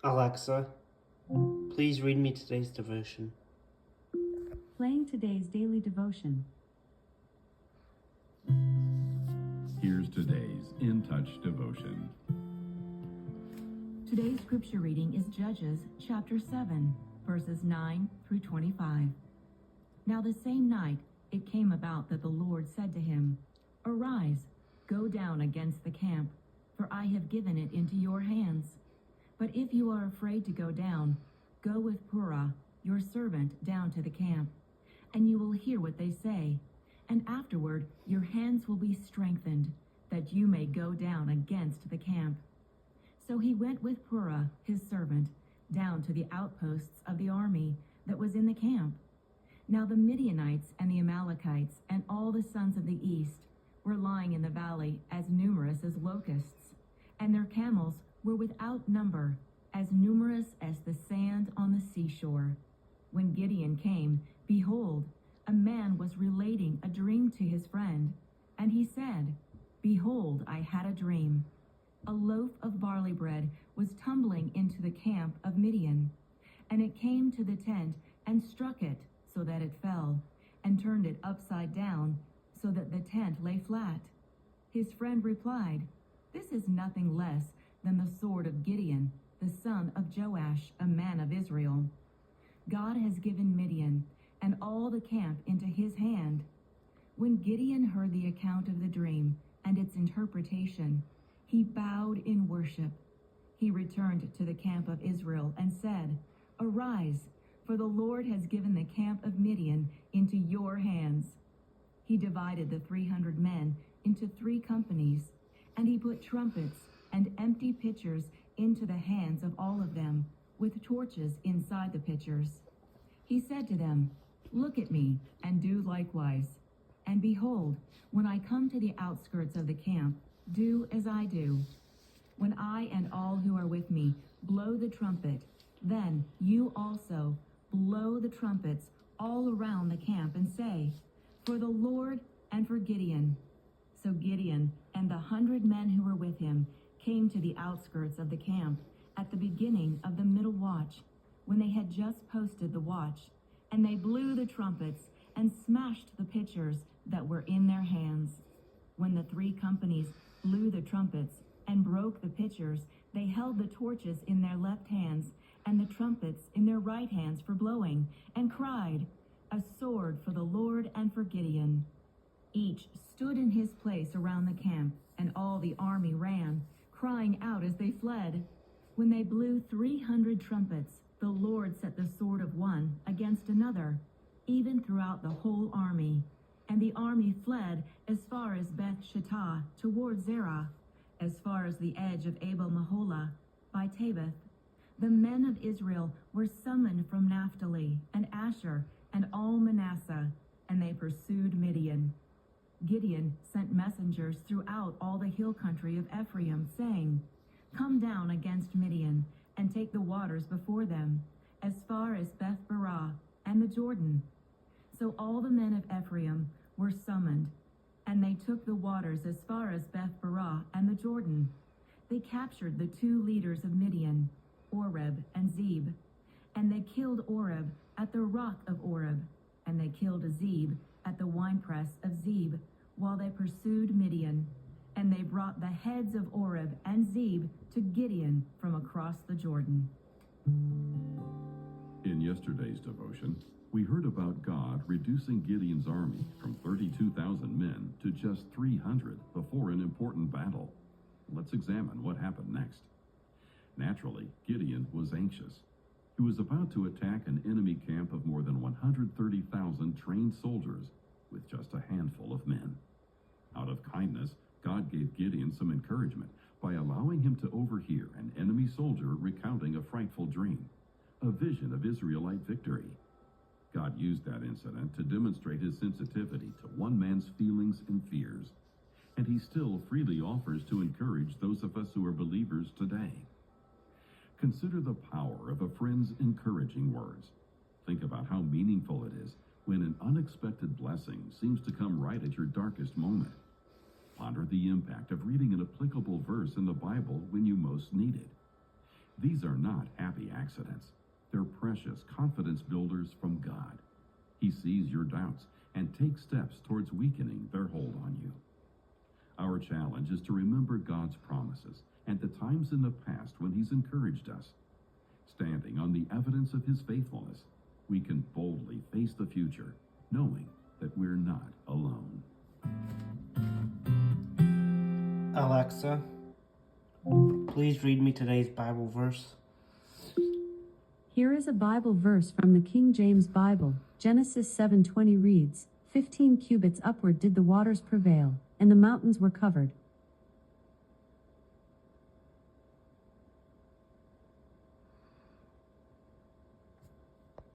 Alexa, please read me today's devotion. Playing today's daily devotion. Here's today's In Touch devotion. Today's scripture reading is Judges chapter 7, verses 9 through 25. Now the same night it came about that the Lord said to him, "Arise, go down against the camp, for I have given it into your hands. But if you are afraid to go down, go with Purah, your servant, down to the camp, and you will hear what they say. And afterward your hands will be strengthened, that you may go down against the camp." So he went with Purah, his servant, down to the outposts of the army that was in the camp. Now the Midianites and the Amalekites and all the sons of the east were lying in the valley as numerous as locusts, and their camels were without number, as numerous as the sand on the seashore. When Gideon came, behold, a man was relating a dream to his friend, and he said, "Behold, I had a dream. A loaf of barley bread was tumbling into the camp of Midian, and it came to the tent and struck it so that it fell, and turned it upside down so that the tent lay flat." His friend replied, "This is nothing less than the sword of Gideon, the son of Joash, a man of Israel. God has given Midian and all the camp into his hand." When Gideon heard the account of the dream and its interpretation, he bowed in worship. He returned to the camp of Israel and said, "Arise, for the Lord has given the camp of Midian into your hands." He divided the 300 men into 3 companies, and he put trumpets and empty pitchers into the hands of all of them, with torches inside the pitchers. He said to them, "Look at me, and do likewise. And behold, when I come to the outskirts of the camp, do as I do. When I and all who are with me blow the trumpet, then you also blow the trumpets all around the camp and say, 'For the Lord and for Gideon.'" So Gideon and the 100 men who were with him came to the outskirts of the camp at the beginning of the middle watch, when they had just posted the watch, and they blew the trumpets and smashed the pitchers that were in their hands. When the 3 companies blew the trumpets and broke the pitchers, they held the torches in their left hands and the trumpets in their right hands for blowing, and cried, "A sword for the Lord and for Gideon." Each stood in his place around the camp, and all the army ran, crying out as they fled. When they blew 300 trumpets, the Lord set the sword of one against another, even throughout the whole army. And the army fled as far as Beth Shittah toward Zerah, as far as the edge of Abel Maholah by Tabith. The men of Israel were summoned from Naphtali and Asher and all Manasseh, and they pursued Midian. Gideon sent messengers throughout all the hill country of Ephraim, saying, "Come down against Midian, and take the waters before them, as far as Beth Barah and the Jordan." So all the men of Ephraim were summoned, and they took the waters as far as Beth Barah and the Jordan. They captured the 2 leaders of Midian, Oreb and Zeb, and they killed Oreb at the rock of Oreb, and they killed Zeb at the winepress of Zeb, while they pursued Midian. And they brought the heads of Oreb and Zeb to Gideon from across the Jordan. In yesterday's devotion, we heard about God reducing Gideon's army from 32,000 men to just 300 before an important battle. Let's examine what happened next. Naturally, Gideon was anxious. He was about to attack an enemy camp of more than 130,000 trained soldiers with just a handful of men. Out of kindness, God gave Gideon some encouragement by allowing him to overhear an enemy soldier recounting a frightful dream, a vision of Israelite victory. God used that incident to demonstrate his sensitivity to one man's feelings and fears, and he still freely offers to encourage those of us who are believers today. Consider the power of a friend's encouraging words. Think about how meaningful it is when an unexpected blessing seems to come right at your darkest moment. Ponder the impact of reading an applicable verse in the Bible when you most need it. These are not happy accidents. They're precious confidence builders from God. He sees your doubts and takes steps towards weakening their hold on you. Our challenge is to remember God's promises and the times in the past when He's encouraged us. Standing on the evidence of His faithfulness, we can boldly face the future, knowing that we're not alone. Alexa, please read me today's Bible verse. Here is a Bible verse from the King James Bible. Genesis 7:20 reads, 15 cubits upward did the waters prevail, and the mountains were covered,